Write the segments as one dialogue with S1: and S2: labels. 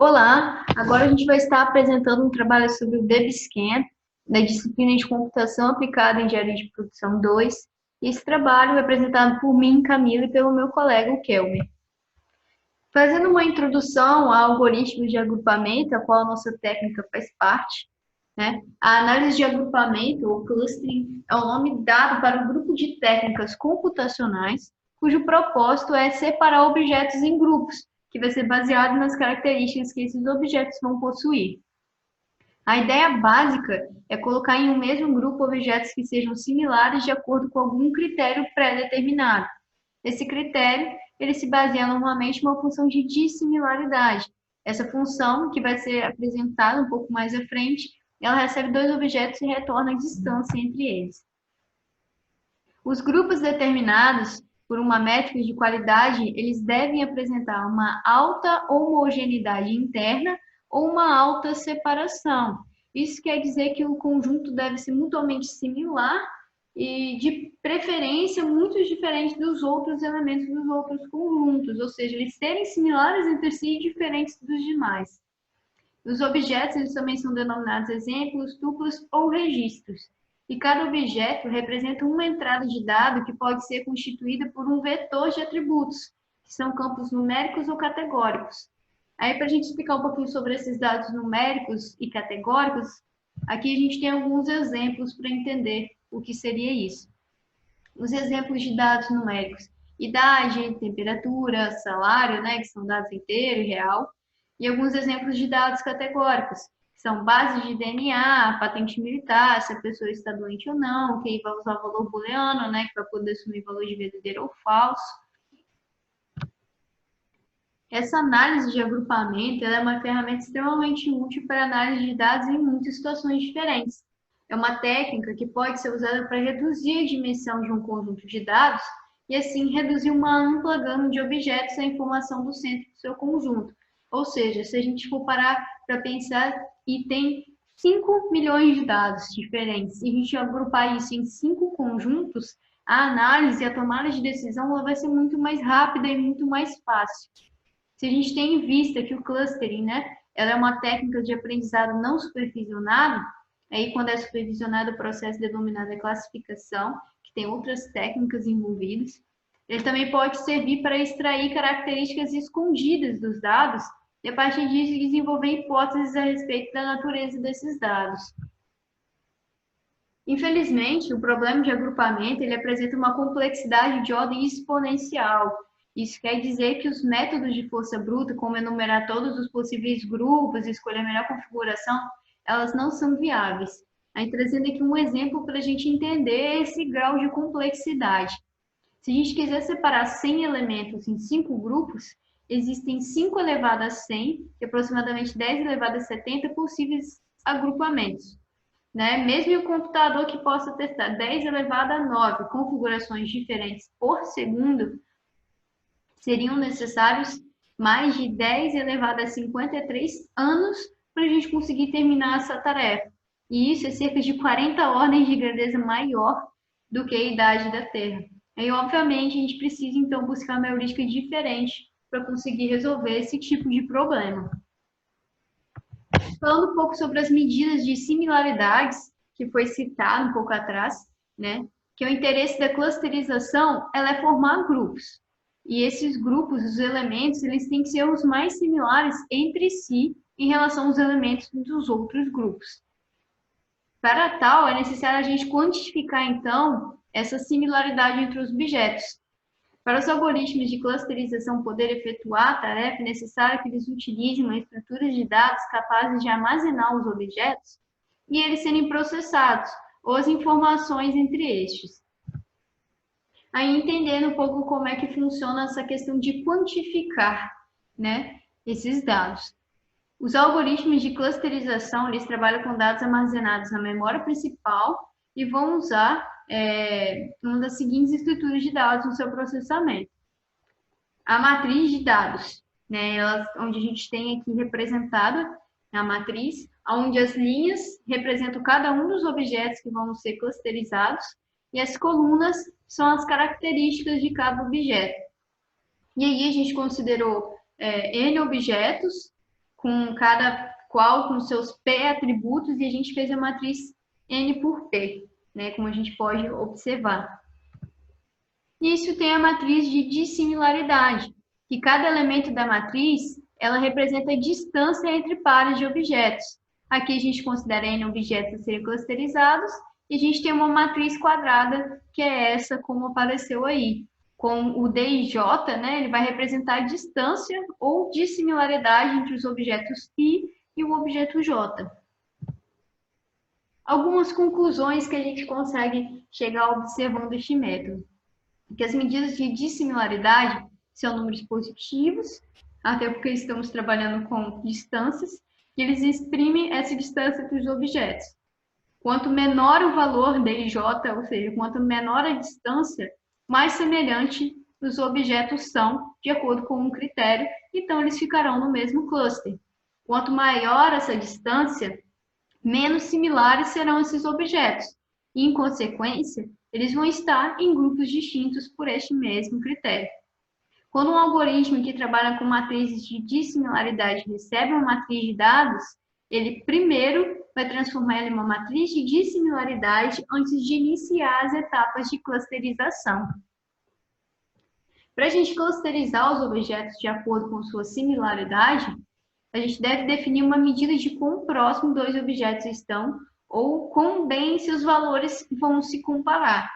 S1: Olá, agora a gente vai estar apresentando um trabalho sobre o DebScan, da disciplina de Computação Aplicada em Engenharia de Produção 2. E esse trabalho é apresentado por mim, Camila, e pelo meu colega, o Kelmer. Fazendo uma introdução a algoritmos de agrupamento, a qual a nossa técnica faz parte, né? A análise de agrupamento, ou clustering, é o nome dado para um grupo de técnicas computacionais cujo propósito é separar objetos em grupos, que vai ser baseado nas características que esses objetos vão possuir. A ideia básica é colocar em um mesmo grupo objetos que sejam similares de acordo com algum critério pré-determinado. Esse critério ele se baseia normalmente em uma função de dissimilaridade. Essa função, que vai ser apresentada um pouco mais à frente, ela recebe dois objetos e retorna a distância entre eles. Os grupos determinados por uma métrica de qualidade, eles devem apresentar uma alta homogeneidade interna ou uma alta separação. Isso quer dizer que o conjunto deve ser mutuamente similar e, de preferência, muito diferente dos outros elementos dos outros conjuntos, ou seja, eles serem similares entre si e diferentes dos demais. Os objetos eles também são denominados exemplos, tuplos ou registros. E cada objeto representa uma entrada de dado que pode ser constituída por um vetor de atributos, que são campos numéricos ou categóricos. Aí, para a gente explicar um pouquinho sobre esses dados numéricos e categóricos, aqui a gente tem alguns exemplos para entender o que seria isso. Os exemplos de dados numéricos: idade, temperatura, salário, né, que são dados inteiro e real, e alguns exemplos de dados categóricos, que são bases de DNA, patente militar, se a pessoa está doente ou não, que aí vai usar o valor booleano, né, que vai poder assumir valor de verdadeiro ou falso. Essa análise de agrupamento é uma ferramenta extremamente útil para análise de dados em muitas situações diferentes. É uma técnica que pode ser usada para reduzir a dimensão de um conjunto de dados e, assim, reduzir uma ampla gama de objetos à informação do centro do seu conjunto. Ou seja, se a gente for parar para pensar e tem 5 milhões de dados diferentes e a gente agrupar isso em 5 conjuntos, a análise e a tomada de decisão ela vai ser muito mais rápida e muito mais fácil. Se a gente tem em vista que o clustering, né, ela é uma técnica de aprendizado não supervisionado, aí quando é supervisionado o processo denominado classificação, que tem outras técnicas envolvidas, ele também pode servir para extrair características escondidas dos dados e a partir disso desenvolver hipóteses a respeito da natureza desses dados. Infelizmente, o problema de agrupamento ele apresenta uma complexidade de ordem exponencial. Isso quer dizer que os métodos de força bruta, como enumerar todos os possíveis grupos e escolher a melhor configuração, elas não são viáveis. Aí trazendo aqui um exemplo para a gente entender esse grau de complexidade. Se a gente quiser separar 100 elementos em 5 grupos, existem 5 elevado a 100 e aproximadamente 10 elevado a 70 possíveis agrupamentos. Né? Mesmo em um computador que possa testar 10 elevado a 9 configurações diferentes por segundo, seriam necessários mais de 10 elevado a 53 anos para a gente conseguir terminar essa tarefa. E isso é cerca de 40 ordens de grandeza maior do que a idade da Terra. E, obviamente, a gente precisa, então, buscar uma heurística diferente para conseguir resolver esse tipo de problema. Falando um pouco sobre as medidas de similaridades, que foi citado um pouco atrás, né? Que o interesse da clusterização ela é formar grupos. E esses grupos, os elementos, eles têm que ser os mais similares entre si em relação aos elementos dos outros grupos. Para tal, é necessário a gente quantificar, então, essa similaridade entre os objetos. Para os algoritmos de clusterização poder efetuar a tarefa, é necessário que eles utilizem uma estrutura de dados capazes de armazenar os objetos e eles serem processados, ou as informações entre estes. Aí entendendo um pouco como é que funciona essa questão de quantificar, né, esses dados. Os algoritmos de clusterização, eles trabalham com dados armazenados na memória principal e vão usar uma das seguintes estruturas de dados no seu processamento. A matriz de dados, né, onde a gente tem aqui representada a matriz, onde as linhas representam cada um dos objetos que vão ser clusterizados e as colunas são as características de cada objeto. E aí a gente considerou N objetos com cada qual com seus P atributos, e a gente fez a matriz N por P, né, como a gente pode observar. Nisso tem a matriz de dissimilaridade, que cada elemento da matriz, ela representa a distância entre pares de objetos. Aqui a gente considera N objetos a serem clusterizados, e a gente tem uma matriz quadrada, que é essa como apareceu aí. Com o D e J, né, ele vai representar a distância ou dissimilaridade entre os objetos I e o objeto J. Algumas conclusões que a gente consegue chegar observando este método. Que as medidas de dissimilaridade são números positivos, até porque estamos trabalhando com distâncias, e eles exprimem essa distância entre os objetos. Quanto menor o valor dj, ou seja, quanto menor a distância, mais semelhante os objetos são, de acordo com um critério, então eles ficarão no mesmo cluster. Quanto maior essa distância, menos similares serão esses objetos, e, em consequência, eles vão estar em grupos distintos por este mesmo critério. Quando um algoritmo que trabalha com matrizes de dissimilaridade recebe uma matriz de dados, ele primeiro vai transformar ela em uma matriz de dissimilaridade antes de iniciar as etapas de clusterização. Para a gente clusterizar os objetos de acordo com sua similaridade, a gente deve definir uma medida de quão próximo dois objetos estão ou quão bem seus valores vão se comparar.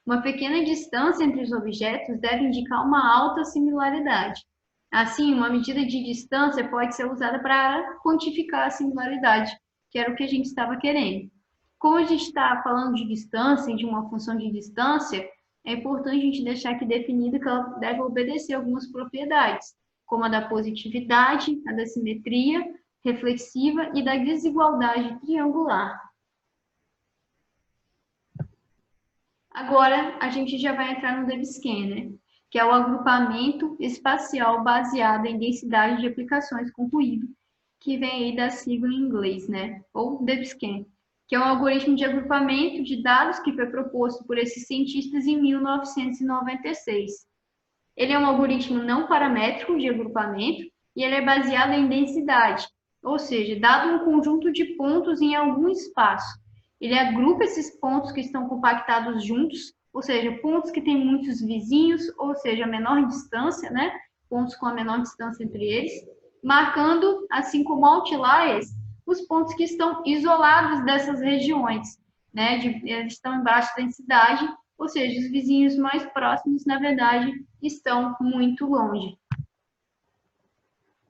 S1: Uma pequena distância entre os objetos deve indicar uma alta similaridade. Assim, uma medida de distância pode ser usada para quantificar a similaridade, que era o que a gente estava querendo. Como a gente está falando de distância, de uma função de distância, é importante a gente deixar aqui definido que ela deve obedecer algumas propriedades, como a da positividade, a da simetria reflexiva e da desigualdade triangular. Agora, a gente já vai entrar no Debscan, né? Que é o agrupamento espacial baseado em densidade de aplicações com ruído, que vem aí da sigla em inglês, né? Ou Debscan, que é um algoritmo de agrupamento de dados que foi proposto por esses cientistas em 1996. Ele é um algoritmo não paramétrico de agrupamento e ele é baseado em densidade, ou seja, dado um conjunto de pontos em algum espaço, ele agrupa esses pontos que estão compactados juntos, ou seja, pontos que têm muitos vizinhos, ou seja, a menor distância, né? Pontos com a menor distância entre eles, marcando, assim como outliers, os pontos que estão isolados dessas regiões, né? Eles estão em baixa densidade, ou seja, os vizinhos mais próximos, na verdade, estão muito longe.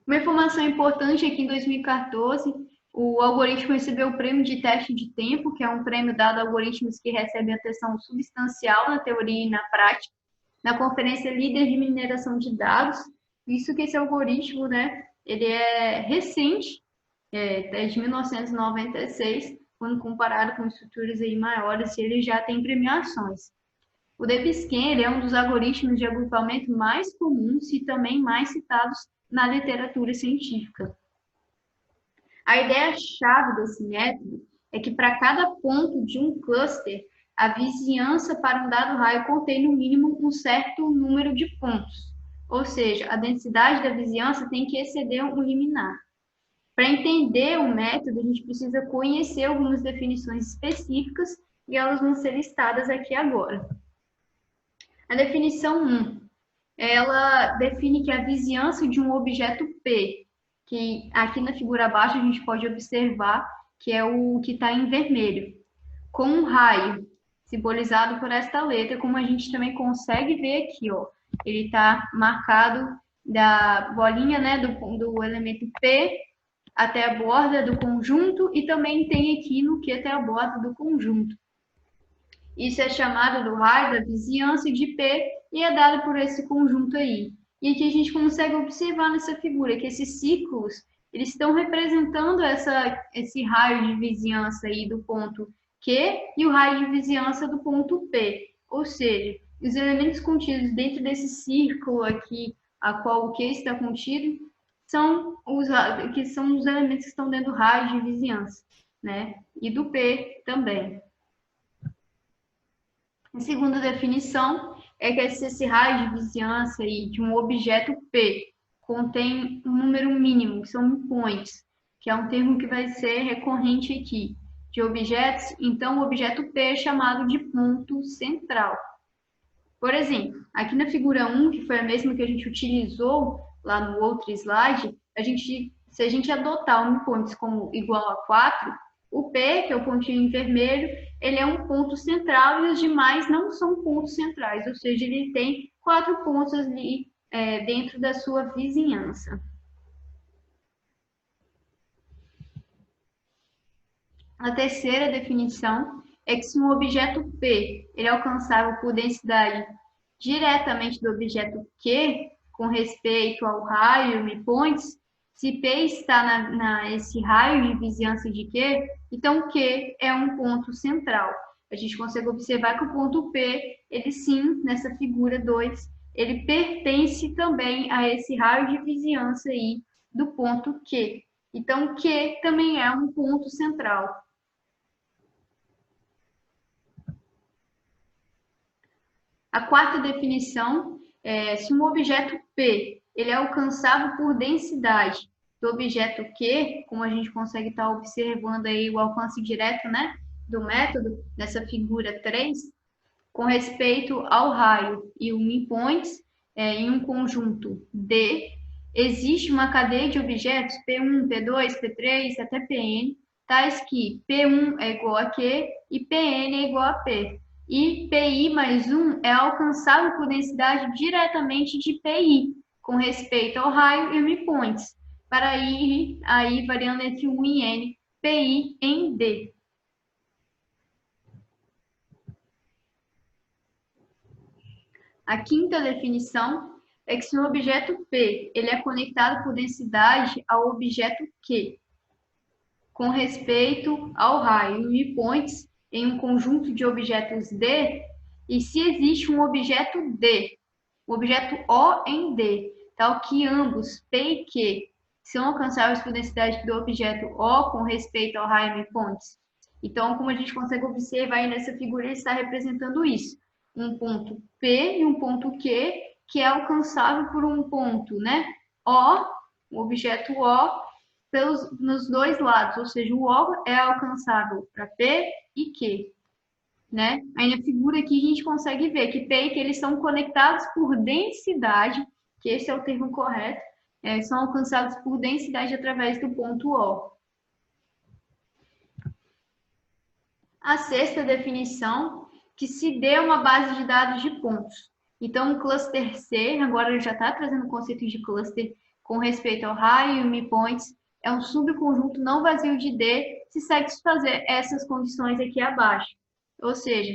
S1: Uma informação importante é que em 2014, o algoritmo recebeu o prêmio de teste de tempo, que é um prêmio dado a algoritmos que recebem atenção substancial na teoria e na prática, na conferência Líder de Mineração de Dados. Isso que esse algoritmo, né, ele é recente, é de 1996, quando comparado com estruturas aí maiores, ele já tem premiações. O Debscan é um dos algoritmos de agrupamento mais comuns e também mais citados na literatura científica. A ideia-chave desse método é que para cada ponto de um cluster, a vizinhança para um dado raio contém no mínimo um certo número de pontos, ou seja, a densidade da vizinhança tem que exceder um limiar. Para entender o método, a gente precisa conhecer algumas definições específicas e elas vão ser listadas aqui agora. A definição 1, ela define que a vizinhança de um objeto P, que aqui na figura abaixo a gente pode observar que é o que está em vermelho, com um raio, simbolizado por esta letra, como a gente também consegue ver aqui, ó. Ele está marcado da bolinha, né, do elemento P até a borda do conjunto e também tem aqui no Q até a borda do conjunto. Isso é chamado do raio da vizinhança de P e é dado por esse conjunto aí. E aqui a gente consegue observar nessa figura que esses círculos, eles estão representando esse raio de vizinhança aí do ponto Q e o raio de vizinhança do ponto P. Ou seja, os elementos contidos dentro desse círculo aqui, a qual o Q está contido, são os elementos que estão dentro do raio de vizinhança, né? E do P também. A segunda definição é que esse raio de vizinhança aí de um objeto P contém um número mínimo, que são points, que é um termo que vai ser recorrente aqui, de objetos, então o objeto P é chamado de ponto central. Por exemplo, aqui na figura 1, que foi a mesma que a gente utilizou lá no outro slide, se a gente adotar o points como igual a 4, o P, que é o pontinho em vermelho, ele é um ponto central e os demais não são pontos centrais, ou seja, ele tem 4 pontos ali dentro da sua vizinhança. A terceira definição é que se um objeto P ele é alcançável por densidade diretamente do objeto Q, com respeito ao raio midpoints, se P está nesse raio de vizinhança de Q, então Q é um ponto central. A gente consegue observar que o ponto P, ele sim, nessa figura 2, ele pertence também a esse raio de vizinhança aí do ponto Q. Então, Q também é um ponto central. A quarta definição é se um objeto P ele é alcançável por densidade do objeto Q, como a gente consegue estar observando aí o alcance direto, né, do método, nessa figura 3, com respeito ao raio e o midpoints em um conjunto D, existe uma cadeia de objetos P1, P2, P3 até Pn, tais que P1 é igual a Q e Pn é igual a P. E Pi mais 1 é alcançável por densidade diretamente de Pi, com respeito ao raio e midpoints, para ir aí variando entre 1 e N, Pi em D. A quinta definição é que se o objeto P ele é conectado por densidade ao objeto Q, com respeito ao raio e midpoints em um conjunto de objetos D, e se existe um objeto D, um objeto O em D, tal que ambos P e Q são alcançáveis por densidade do objeto O com respeito ao raio e midpoints. Então, como a gente consegue observar aí nessa figura, ele está representando isso. Um ponto P e um ponto Q, que é alcançável por um ponto, né? O, o objeto O, nos dois lados, ou seja, o O é alcançável para P e Q, né? Aí na figura aqui a gente consegue ver que P e Q eles são conectados por densidade, que esse é o termo correto, são alcançados por densidade através do ponto O. A sexta definição, que se dê uma base de dados de pontos. Então, o cluster C, agora ele já está trazendo o conceito de cluster com respeito ao raio e midpoints, é um subconjunto não vazio de D se satisfazer essas condições aqui abaixo. Ou seja,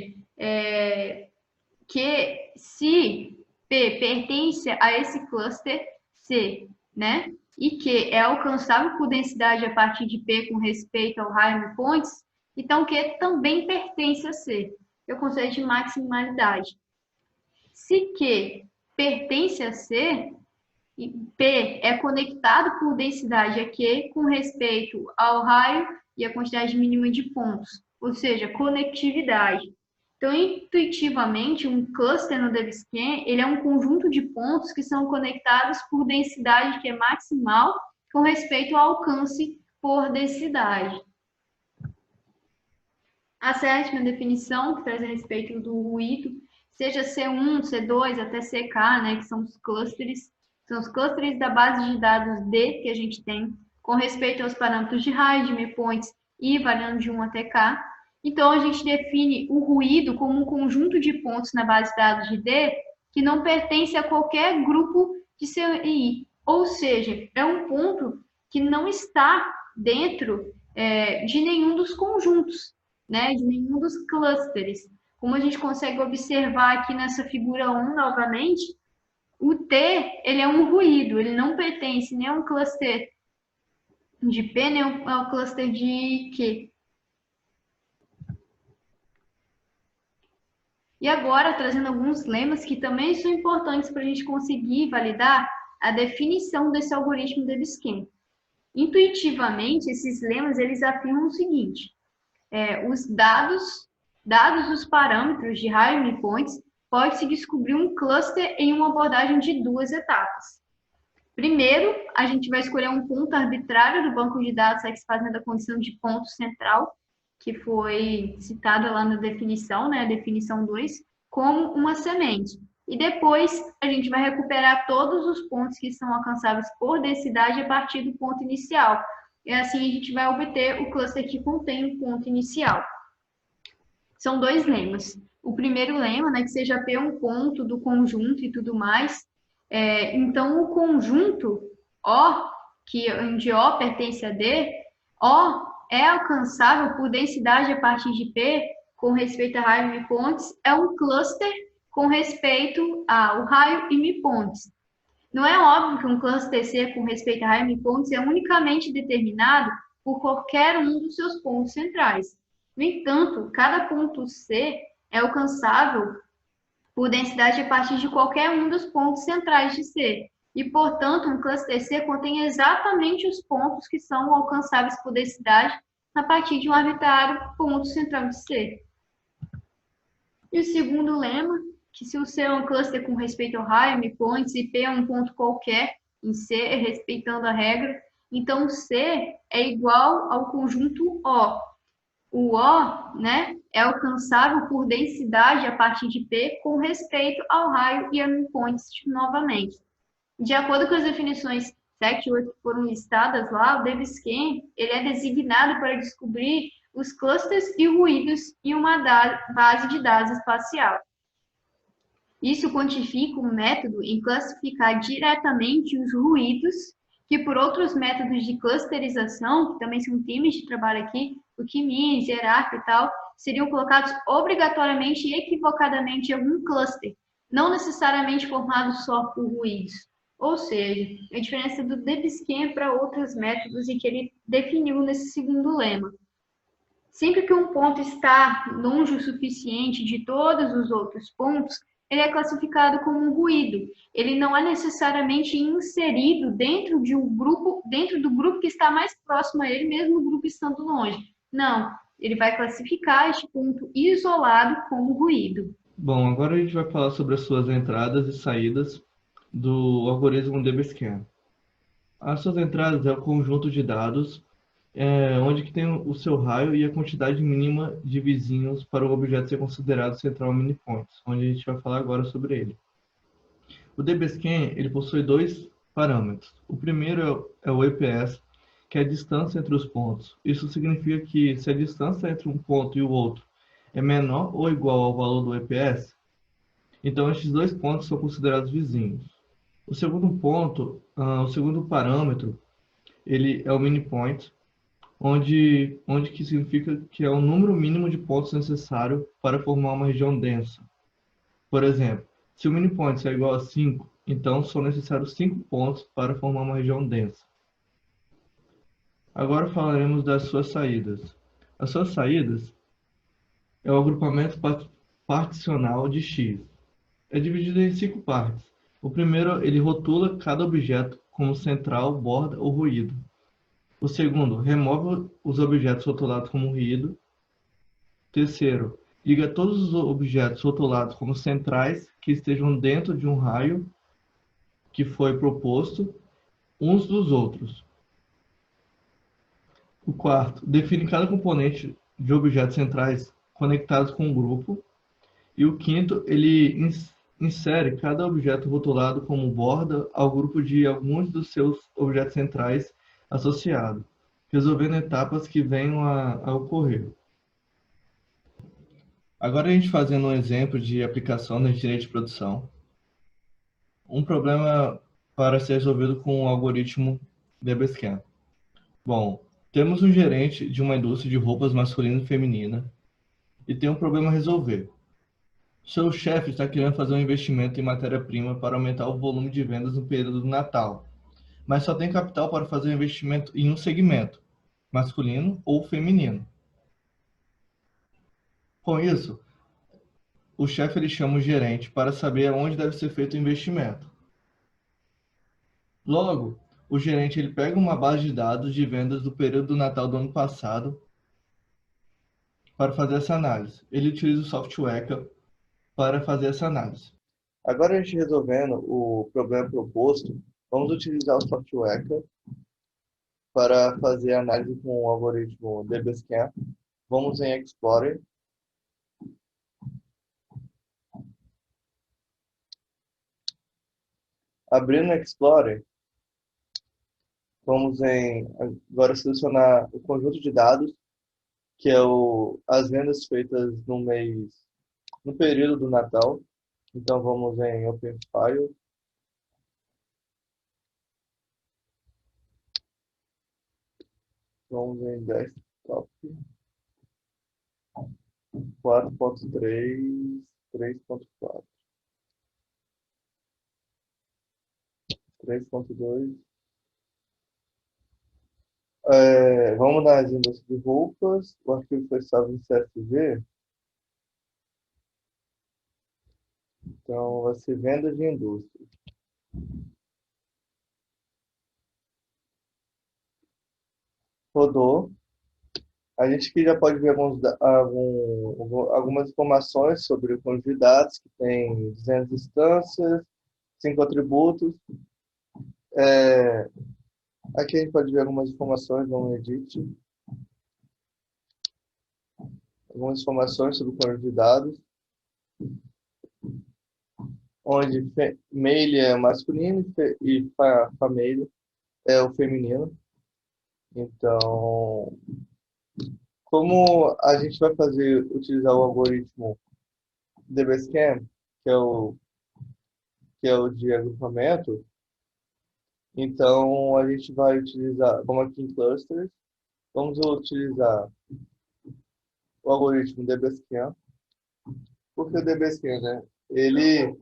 S1: que se P pertence a esse cluster C, né? E que é alcançável por densidade a partir de P com respeito ao raio e midpoints, então Q também pertence a C, que é o conceito de maximalidade. Se Q pertence a C, P é conectado por densidade a Q com respeito ao raio e a quantidade mínima de pontos, ou seja, conectividade. Então, intuitivamente, um cluster no DevScan, ele é um conjunto de pontos que são conectados por densidade que é maximal com respeito ao alcance por densidade. A sétima definição, que traz a respeito do ruído, seja C1, C2 até CK, né, que são os clusters da base de dados D que a gente tem, com respeito aos parâmetros de raio, de midpoints e variando de 1 até K. Então, a gente define o ruído como um conjunto de pontos na base de dados de D que não pertence a qualquer grupo de CI, ou seja, é um ponto que não está dentro de nenhum dos conjuntos, né, de nenhum dos clusters. Como a gente consegue observar aqui nessa figura 1 novamente, o T ele é um ruído, ele não pertence nem a um cluster de P, nem ao cluster de Q. E agora, trazendo alguns lemas que também são importantes para a gente conseguir validar a definição desse algoritmo DebScan. Intuitivamente, esses lemas eles afirmam o seguinte: os dados os parâmetros de raio e midpoints, pode-se descobrir um cluster em uma abordagem de duas etapas. Primeiro, a gente vai escolher um ponto arbitrário do banco de dados satisfazendo a condição de ponto central, que foi citada lá na definição, né, a definição 2, como uma semente. E depois a gente vai recuperar todos os pontos que são alcançáveis por densidade a partir do ponto inicial. E assim a gente vai obter o cluster que contém o ponto inicial. São dois lemas. O primeiro lema, né, que seja P um ponto do conjunto e tudo mais. Então, o conjunto O, onde O pertence a D, O é alcançável por densidade a partir de P com respeito a raio e mipontes, é um cluster com respeito ao raio e mipontes. Não é óbvio que um cluster C com respeito a raio e mipontes é unicamente determinado por qualquer um dos seus pontos centrais. No entanto, cada ponto C é alcançável por densidade a partir de qualquer um dos pontos centrais de C. E, portanto, um cluster C contém exatamente os pontos que são alcançáveis por densidade a partir de um arbitrário ponto central de C. E o segundo lema, que se o C é um cluster com respeito ao raio, midpoints, e P é um ponto qualquer em C, respeitando a regra, então C é igual ao conjunto O. O O, né, é alcançável por densidade a partir de P com respeito ao raio e a midpoints novamente. De acordo com as definições 7 e 8 que foram listadas lá, o Debscan ele é designado para descobrir os clusters e ruídos em uma base de dados espacial. Isso quantifica o método em classificar diretamente os ruídos, que por outros métodos de clusterização, que também são times de trabalho aqui, o K-means, hierarquia e tal, seriam colocados obrigatoriamente e equivocadamente em algum cluster, não necessariamente formado só por ruídos. Ou seja, a diferença do Debscan para outros métodos em que ele definiu nesse segundo lema. Sempre que um ponto está longe o suficiente de todos os outros pontos, ele é classificado como um ruído. Ele não é necessariamente inserido dentro de um grupo, dentro do grupo que está mais próximo a ele, mesmo o grupo estando longe. Não, ele vai classificar este ponto isolado como ruído.
S2: Bom, agora a gente vai falar sobre as suas entradas e saídas do algoritmo Debscan. As suas entradas é o conjunto de dados onde que tem o seu raio e a quantidade mínima de vizinhos para o objeto ser considerado central minipoints, onde a gente vai falar agora sobre ele. O Debscan ele possui dois parâmetros. O primeiro é o EPS, que é a distância entre os pontos. Isso significa que se a distância entre um ponto e o outro é menor ou igual ao valor do EPS, então estes dois pontos são considerados vizinhos. O segundo ponto, o segundo parâmetro, ele é o minipoint, onde que significa que é o número mínimo de pontos necessário para formar uma região densa. Por exemplo, se o minipoint é igual a 5, então são necessários 5 pontos para formar uma região densa. Agora falaremos das suas saídas. As suas saídas é o agrupamento particional de X. É dividido em 5 partes. O primeiro, ele rotula cada objeto como central, borda ou ruído. O segundo, remove os objetos rotulados como ruído. Terceiro, liga todos os objetos rotulados como centrais que estejam dentro de um raio que foi proposto uns dos outros. O quarto, define cada componente de objetos centrais conectados com um grupo. E o quinto, ele insere cada objeto rotulado como borda ao grupo de alguns dos seus objetos centrais associados, resolvendo etapas que venham a ocorrer. Agora a gente fazendo um exemplo de aplicação na engenharia de produção. Um problema para ser resolvido com o algoritmo Debscan. Bom, temos um gerente de uma indústria de roupas masculina e feminina e tem um problema a resolver. Seu chefe está querendo fazer um investimento em matéria-prima para aumentar o volume de vendas no período do Natal, mas só tem capital para fazer um investimento em um segmento, masculino ou feminino. Com isso, o chefe ele chama o gerente para saber onde deve ser feito o investimento. Logo, o gerente ele pega uma base de dados de vendas do período do Natal do ano passado para fazer essa análise. Ele utiliza o software para fazer essa análise. Agora a gente resolvendo o problema proposto, Vamos utilizar o software para fazer análise com o algoritmo DBSCAN. Vamos em Explorer. Abrindo o Explorer, vamos agora selecionar o conjunto de dados, que é as vendas feitas no período do Natal. Então vamos em Open File. Vamos em Desktop 4.3, 3.4, 3.2. Vamos nas indústrias de roupas. O arquivo foi salvo em CSV. Então vai ser venda de indústria. Rodou. A gente aqui já pode ver algumas informações sobre o conjunto de dados, que tem 200 instâncias, 5 atributos. Aqui a gente pode ver algumas informações, vamos edit. Algumas informações sobre o conjunto de dados, onde male é masculino e família é o feminino. Então, como a gente vai utilizar o algoritmo DBSCAN, que é o de agrupamento, então a gente vai utilizar, vamos aqui em clusters, vamos utilizar o algoritmo DBSCAN, porque o DBSCAN, né, ele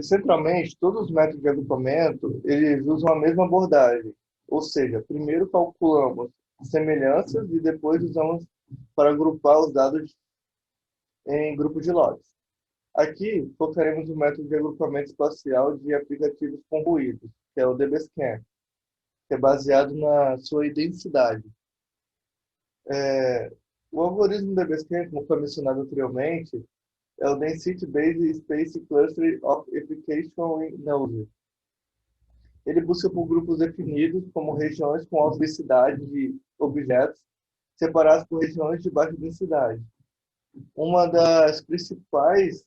S2: centralmente, todos os métodos de agrupamento, eles usam a mesma abordagem. Ou seja, primeiro calculamos semelhanças e depois usamos para agrupar os dados em grupos de lotes. Aqui, focaremos no método de agrupamento espacial de aplicativos com ruídos, que é o DBSCAN, que é baseado na sua identidade. O algoritmo DBSCAN, como foi mencionado anteriormente, é o Density Based Space Cluster of Application in Node. Ele busca por grupos definidos como regiões com alta densidade de objetos, separados por regiões de baixa densidade. Uma das principais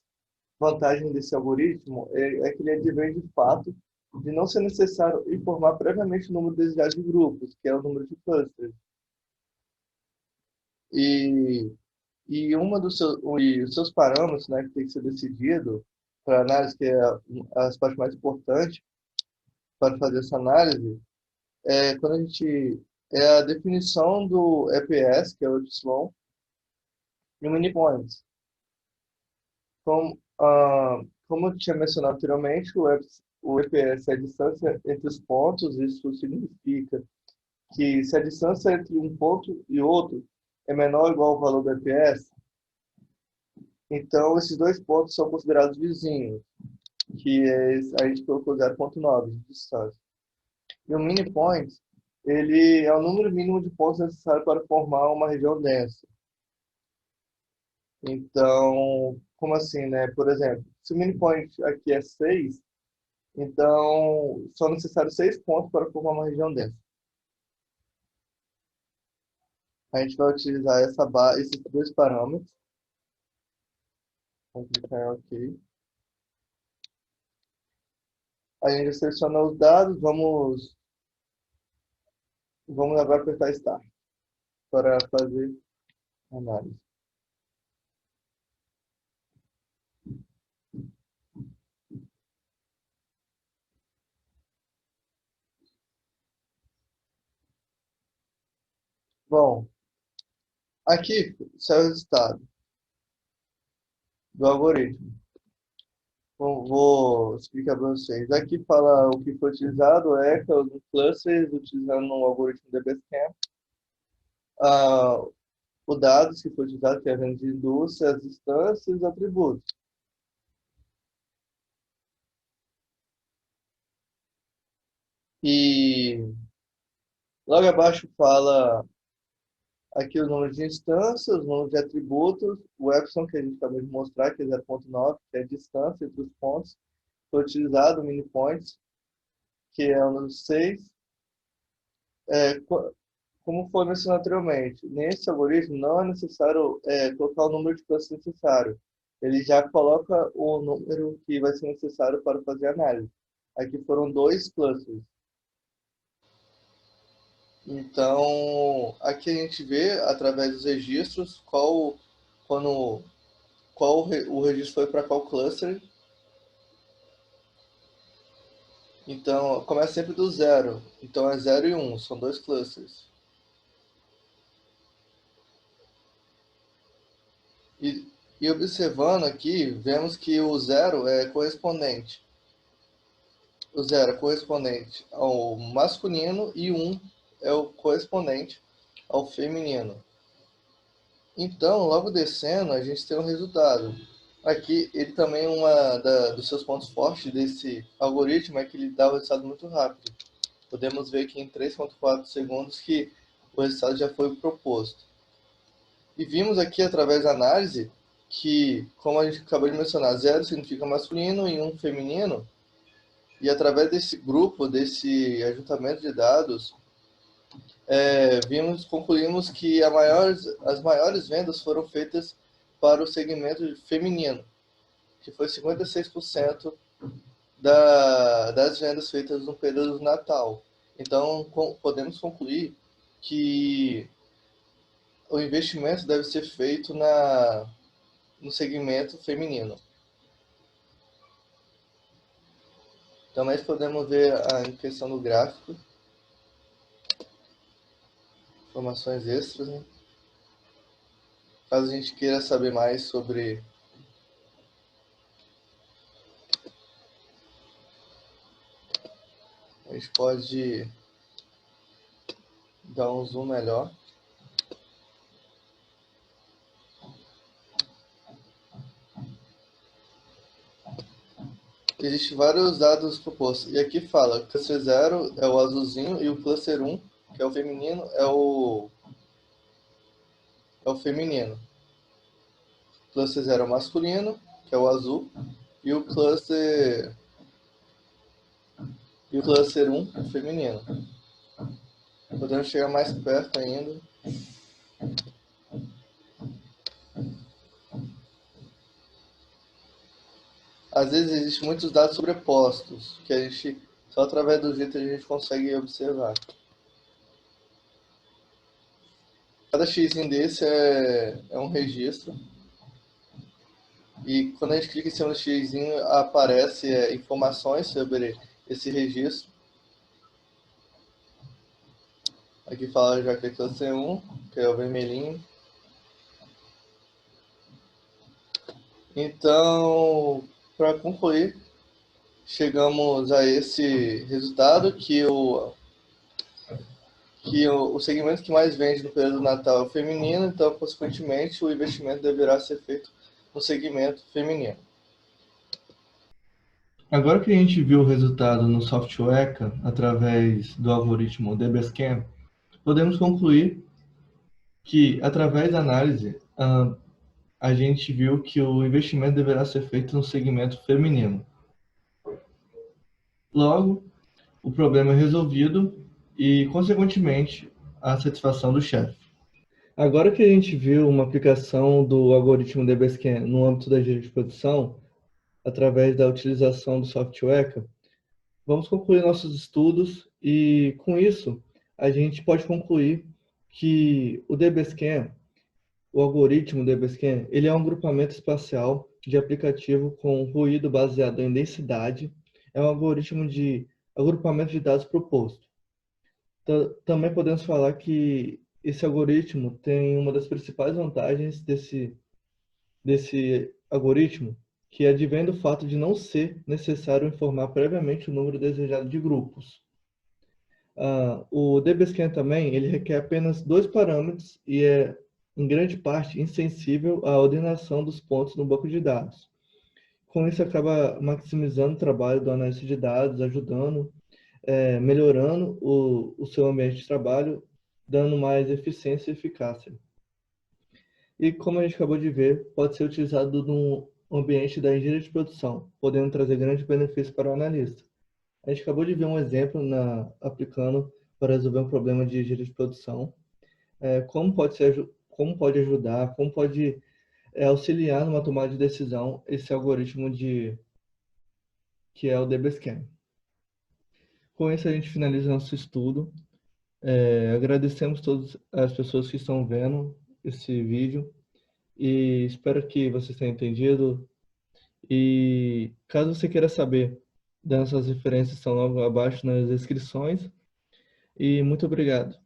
S2: vantagens desse algoritmo é que ele advém de fato de não ser necessário informar previamente o número desejado de grupos, que é o número de clusters. Os seus parâmetros, né, que tem que ser decidido para análise, que é as partes mais importantes para fazer essa análise, quando é a definição do EPS, que é o epsilon, e o minipoint. Como eu tinha mencionado anteriormente, o EPS é a distância entre os pontos. Isso significa que se a distância entre um ponto e outro é menor ou igual ao valor do EPS, então esses dois pontos são considerados vizinhos, que a gente colocou 0,9 de distância. E o mini point, ele é o número mínimo de pontos necessário para formar uma região densa. Então, como assim, né? Por exemplo, se o mini point aqui é 6, então são necessários 6 pontos para formar uma região densa. A gente vai utilizar esses dois parâmetros. Vamos clicar em OK. A gente seleciona os dados, vamos agora apertar Start para fazer a análise. Bom, aqui sai o resultado do algoritmo. Vou explicar para vocês. Aqui fala o que foi utilizado, os clusters utilizando o algoritmo DBSCAN. O dados que foi utilizado, que é a venda de indústria, as instâncias e os atributos. E logo abaixo fala aqui o número de instâncias, o número de atributos, o epsilon que a gente acabou de mostrar, que é 0,9, que é a distância entre os pontos. Foi utilizado o mini points,
S3: que é o número 6, é, como foi mencionado anteriormente, nesse algoritmo não é necessário colocar o número de clusters necessário. Ele já coloca o número que vai ser necessário para fazer a análise. Aqui foram 2 clusters. Então, aqui a gente vê, através dos registros, o registro foi para qual cluster. Então, começa sempre do 0. Então, é 0 e 1, são 2 clusters. E observando aqui, vemos que o 0 é correspondente. O 0 é correspondente ao masculino e o 1 é o correspondente ao feminino. Então, logo descendo, a gente tem um resultado. Aqui, ele também, dos seus pontos fortes desse algoritmo é que ele dá o resultado muito rápido. Podemos ver aqui em 3,4 segundos que o resultado já foi proposto. E vimos aqui, através da análise, que, como a gente acabou de mencionar, 0 significa masculino e 1 feminino. E através desse grupo, desse ajuntamento de dados, concluímos que as maiores vendas foram feitas para o segmento feminino, que foi 56% das vendas feitas no período do Natal. Então, podemos concluir que o investimento deve ser feito no segmento feminino. Também podemos ver a questão do gráfico, informações extras, né? Caso a gente queira saber mais sobre a gente pode dar um zoom melhor. Existem vários dados propostos. E aqui fala, cluster 0 é o azulzinho e o cluster 1, que é o feminino, é o feminino. Cluster 0 é o masculino, que é o azul, e o cluster 1 é o feminino. Podemos chegar mais perto ainda. Às vezes existem muitos dados sobrepostos, que a gente, só através do jeito a gente consegue observar. Cada x desse é um registro. E quando a gente clica em cima do x, aparece informações sobre esse registro. Aqui fala já que é cluster 1, que é o vermelhinho. Então, para concluir, chegamos a esse resultado que o segmento que mais vende no período do Natal é o feminino, então, consequentemente, o investimento deverá ser feito no segmento feminino.
S2: Agora que a gente viu o resultado no software através do algoritmo DBSCAN, podemos concluir que, através da análise, a gente viu que o investimento deverá ser feito no segmento feminino. Logo, o problema é resolvido e, consequentemente, a satisfação do chefe. Agora que a gente viu uma aplicação do algoritmo DBSCAN no âmbito da engenharia de produção, através da utilização do software, vamos concluir nossos estudos e, com isso, a gente pode concluir que o DBSCAN, o algoritmo DBSCAN, ele é um grupamento espacial de aplicativo com ruído baseado em densidade. É um algoritmo de agrupamento de dados proposto. Também podemos falar que esse algoritmo tem uma das principais vantagens desse algoritmo, que advém do fato de não ser necessário informar previamente o número desejado de grupos. O DBSCAN também ele requer apenas 2 parâmetros e é, em grande parte, insensível à ordenação dos pontos no banco de dados. Com isso, acaba maximizando o trabalho do analista de dados, ajudando, melhorando o seu ambiente de trabalho, dando mais eficiência e eficácia. E, como a gente acabou de ver, pode ser utilizado no ambiente da engenharia de produção, podendo trazer grandes benefícios para o analista. A gente acabou de ver um exemplo aplicando para resolver um problema de engenharia de produção. Como pode ajudar, como pode auxiliar numa tomada de decisão esse algoritmo que é o DBSCAN. Com isso, a gente finaliza nosso estudo. Agradecemos todas as pessoas que estão vendo esse vídeo e espero que vocês tenham entendido. E caso você queira saber das nossas referências, estão logo abaixo nas descrições. E muito obrigado.